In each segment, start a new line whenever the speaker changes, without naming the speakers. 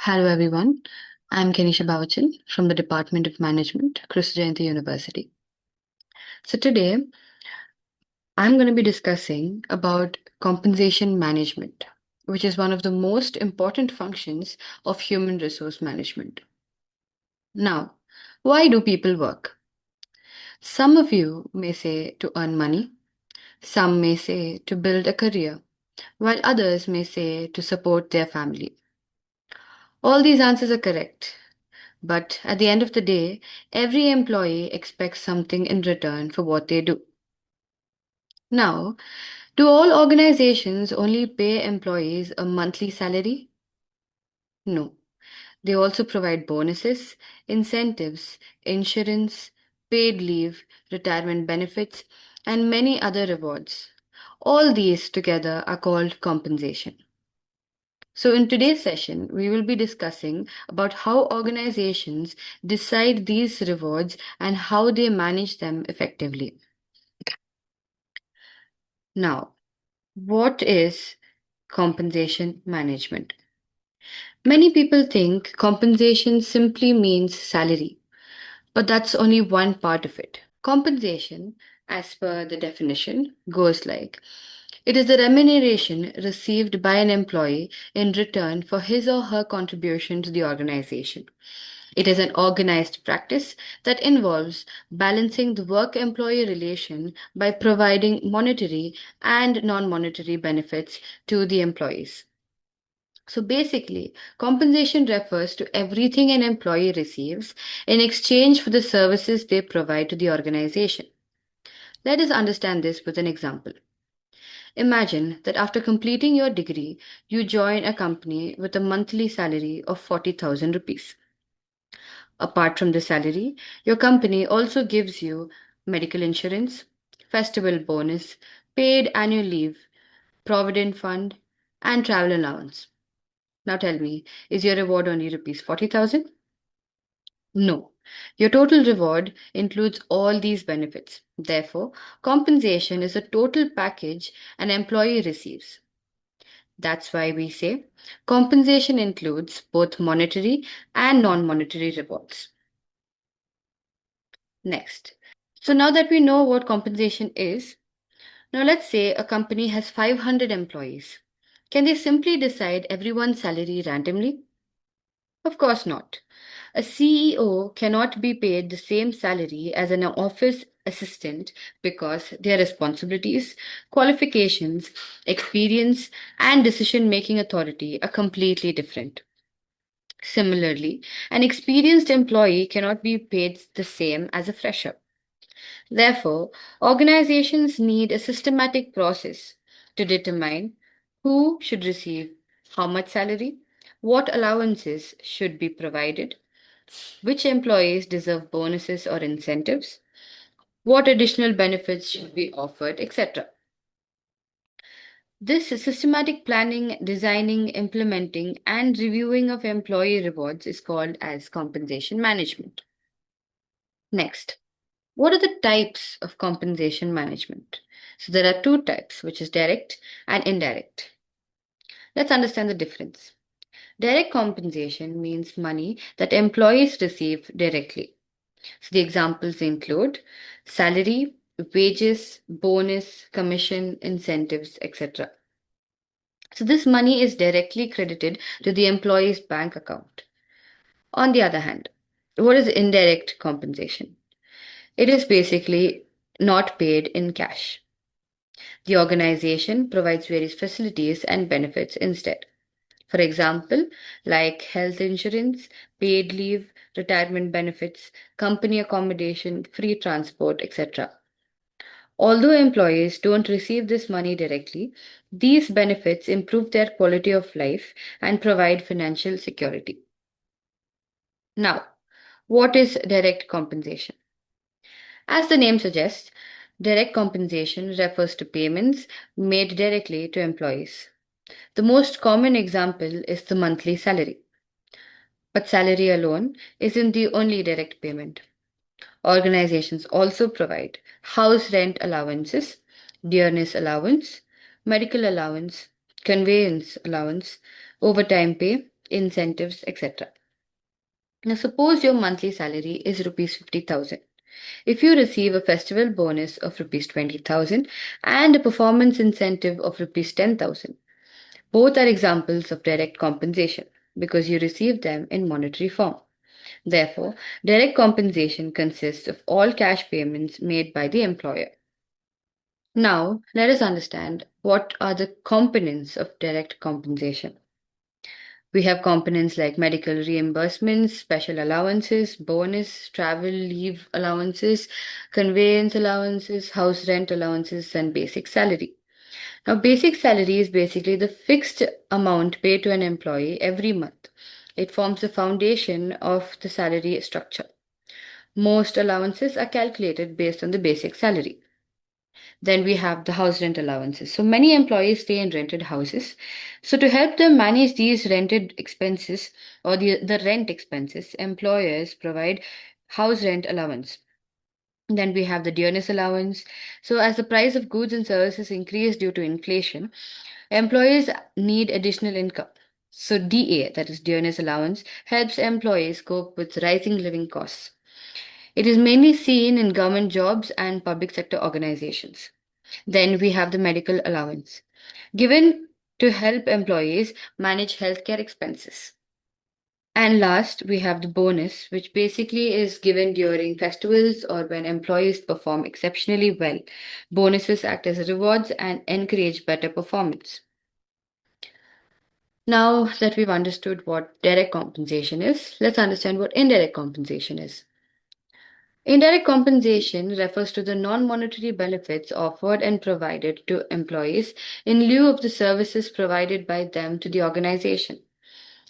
Hello everyone, I'm Kenisha Bavachan from the Department of Management, Kristu Jayanti University. So today I'm going to be discussing about compensation management, which is one of the most important functions of human resource management. Now, why do people work? Some of you may say to earn money, some may say to build a career, while others may say to support their family. All these answers are correct. But at the end of the day, every employee expects something in return for what they do. Now, do all organizations only pay employees a monthly salary? No. They also provide bonuses, incentives, insurance, paid leave, retirement benefits, and many other rewards. All these together are called compensation. So in today's session, we will be discussing about how organizations decide these rewards and how they manage them effectively. Now, what is compensation management? Many people think compensation simply means salary, but that's only one part of it. Compensation, as per the definition, goes like it is the remuneration received by an employee in return for his or her contribution to the organization. It is an organized practice that involves balancing the work employee relation by providing monetary and non monetary benefits to the employees. So basically, compensation refers to everything an employee receives in exchange for the services they provide to the organization. Let us understand this with an example. Imagine that after completing your degree, you join a company with a monthly salary of 40,000 rupees. Apart from the salary, your company also gives you medical insurance, festival bonus, paid annual leave, provident fund, and travel allowance. Now tell me, is your reward only rupees 40,000? No. Your total reward includes all these benefits. Therefore, compensation is a total package an employee receives. That's why we say compensation includes both monetary and non monetary rewards. Next. So now that we know what compensation is, now let's say a company has 500 employees. Can they simply decide everyone's salary randomly? Of course not. A CEO cannot be paid the same salary as an office assistant because their responsibilities, qualifications, experience, and decision making authority are completely different. Similarly, an experienced employee cannot be paid the same as a fresher. Therefore, organizations need a systematic process to determine who should receive how much salary, what allowances should be provided, which employees deserve bonuses or incentives, what additional benefits should be offered, etc. This systematic planning, designing, implementing, and reviewing of employee rewards is called as compensation management. Next, what are the types of compensation management? So there are two types, which is direct and indirect. Let's understand the difference. Direct compensation means money that employees receive directly. So the examples include salary, wages, bonus, commission, incentives, etc. So this money is directly credited to the employee's bank account. On the other hand, what is indirect compensation? It is basically not paid in cash. The organization provides various facilities and benefits instead. For example, like health insurance, paid leave, retirement benefits, company accommodation, free transport, etc. Although employees don't receive this money directly, these benefits improve their quality of life and provide financial security. Now, what is direct compensation? As the name suggests, direct compensation refers to payments made directly to employees. The most common example is the monthly salary. But salary alone isn't the only direct payment. Organizations also provide house rent allowances, dearness allowance, medical allowance, conveyance allowance, overtime pay, incentives, etc. Now, suppose your monthly salary is rupees 50,000. If you receive a festival bonus of rupees 20,000 and a performance incentive of rupees 10,000, both are examples of direct compensation because you receive them in monetary form. Therefore, direct compensation consists of all cash payments made by the employer. Now, let us understand what are the components of direct compensation. We have components like medical reimbursements, special allowances, bonus, travel leave allowances, conveyance allowances, house rent allowances, and basic salary. Now, basic salary is basically the fixed amount paid to an employee every month. It forms the foundation of the salary structure. Most allowances are calculated based on the basic salary. Then we have the house rent allowances. So many employees stay in rented houses. So to help them manage these rented expenses or the rent expenses, employers provide house rent allowance. Then we have the dearness allowance. So as the price of goods and services increase due to inflation, employees need additional income. So DA, that is dearness allowance, helps employees cope with rising living costs. It is mainly seen in government jobs and public sector organizations. Then we have the medical allowance, given to help employees manage healthcare expenses. And last, we have the bonus, which basically is given during festivals or when employees perform exceptionally well. Bonuses act as rewards and encourage better performance. Now that we've understood what direct compensation is, let's understand what indirect compensation is. Indirect compensation refers to the non monetary benefits offered and provided to employees in lieu of the services provided by them to the organization.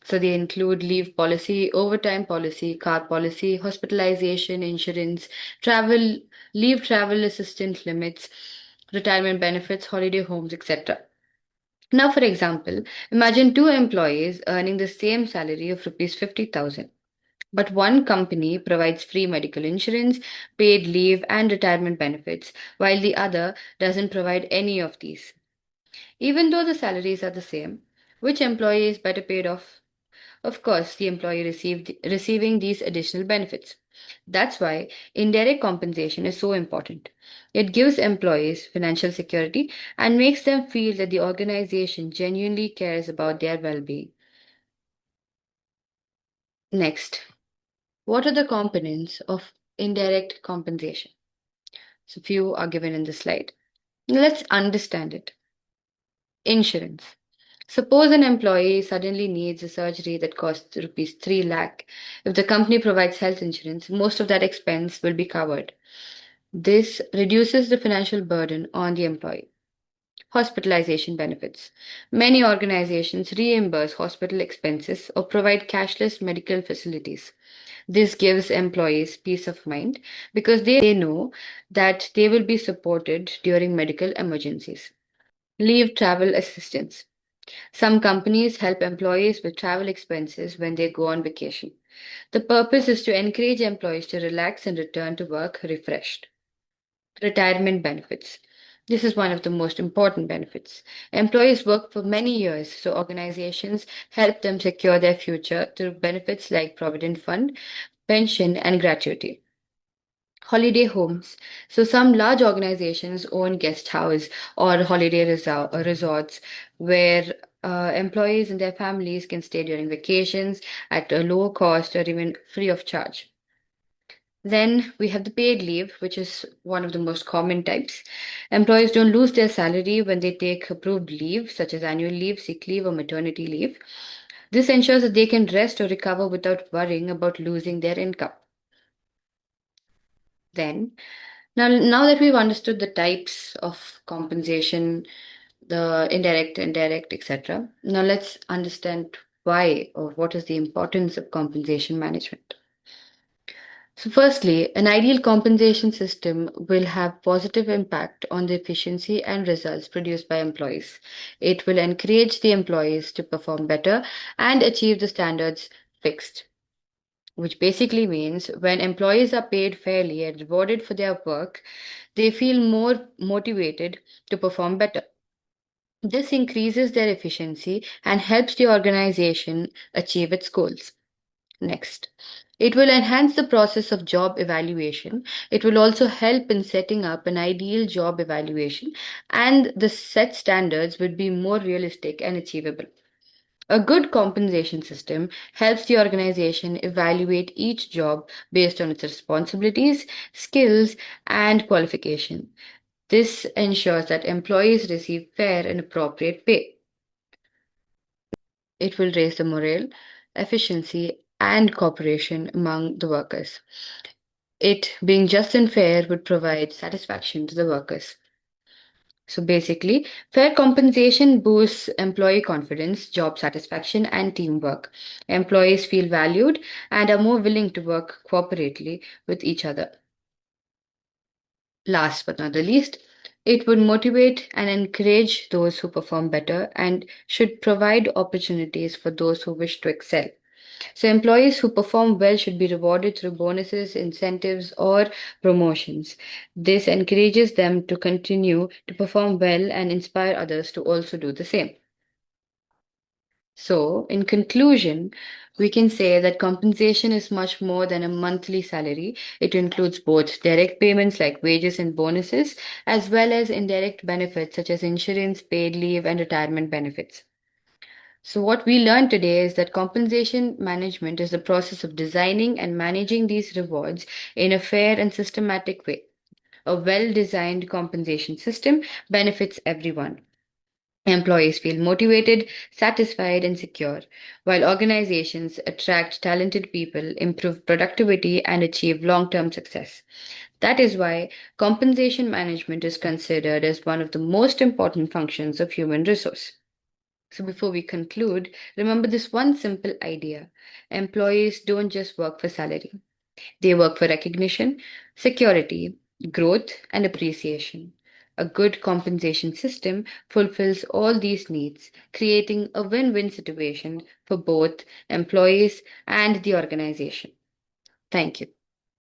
So they include leave policy, overtime policy, car policy, hospitalization, insurance, travel assistance limits, retirement benefits, holiday homes, etc. Now, for example, imagine two employees earning the same salary of rupees 50,000. But one company provides free medical insurance, paid leave, and retirement benefits, while the other doesn't provide any of these. Even though the salaries are the same, which employee is better paid off? Of course, the employee receiving these additional benefits. That's why indirect compensation is so important. It gives employees financial security and makes them feel that the organization genuinely cares about their well being. Next, what are the components of indirect compensation? So, few are given in the slide. Let's understand it. Insurance. Suppose an employee suddenly needs a surgery that costs rupees 3 lakh. If the company provides health insurance, most of that expense will be covered. This reduces the financial burden on the employee. Hospitalization benefits. Many organizations reimburse hospital expenses or provide cashless medical facilities. This gives employees peace of mind because they know that they will be supported during medical emergencies. Leave travel assistance. Some companies help employees with travel expenses when they go on vacation. The purpose is to encourage employees to relax and return to work refreshed. Retirement benefits. This is one of the most important benefits. Employees work for many years, so organizations help them secure their future through benefits like Provident Fund, pension, and gratuity. Holiday homes. So some large organizations own guest house or holiday resorts where employees and their families can stay during vacations at a low cost or even free of charge. Then we have the paid leave, which is one of the most common types. Employees don't lose their salary when they take approved leave, such as annual leave, sick leave, or maternity leave. This ensures that they can rest or recover without worrying about losing their income. Then, now that we've understood the types of compensation, the indirect, etc., now let's understand why or what is the importance of compensation management. So, firstly, an ideal compensation system will have positive impact on the efficiency and results produced by employees. It will encourage the employees to perform better and achieve the standards fixed, which basically means when employees are paid fairly and rewarded for their work, they feel more motivated to perform better. This increases their efficiency and helps the organization achieve its goals. Next, it will enhance the process of job evaluation. It will also help in setting up an ideal job evaluation, and the set standards would be more realistic and achievable. A good compensation system helps the organization evaluate each job based on its responsibilities, skills, and qualification. This ensures that employees receive fair and appropriate pay. It will raise the morale, efficiency, and cooperation among the workers. It being just and fair would provide satisfaction to the workers. So basically, fair compensation boosts employee confidence, job satisfaction, and teamwork. Employees feel valued and are more willing to work cooperatively with each other. Last but not the least, it would motivate and encourage those who perform better and should provide opportunities for those who wish to excel. So, employees who perform well should be rewarded through bonuses, incentives, or promotions. This encourages them to continue to perform well and inspire others to also do the same. So, in conclusion, we can say that compensation is much more than a monthly salary. It includes both direct payments like wages and bonuses, as well as indirect benefits such as insurance, paid leave, and retirement benefits. So, what we learned today is that compensation management is the process of designing and managing these rewards in a fair and systematic way. A well designed compensation system benefits everyone. Employees feel motivated, satisfied, and secure, while organizations attract talented people, improve productivity, and achieve long term success. That is why compensation management is considered as one of the most important functions of human resource. So, before we conclude, remember this one simple idea: employees don't just work for salary, they work for recognition, security, growth, and appreciation. A good compensation system fulfills all these needs, creating a win win situation for both employees and the organization. Thank you.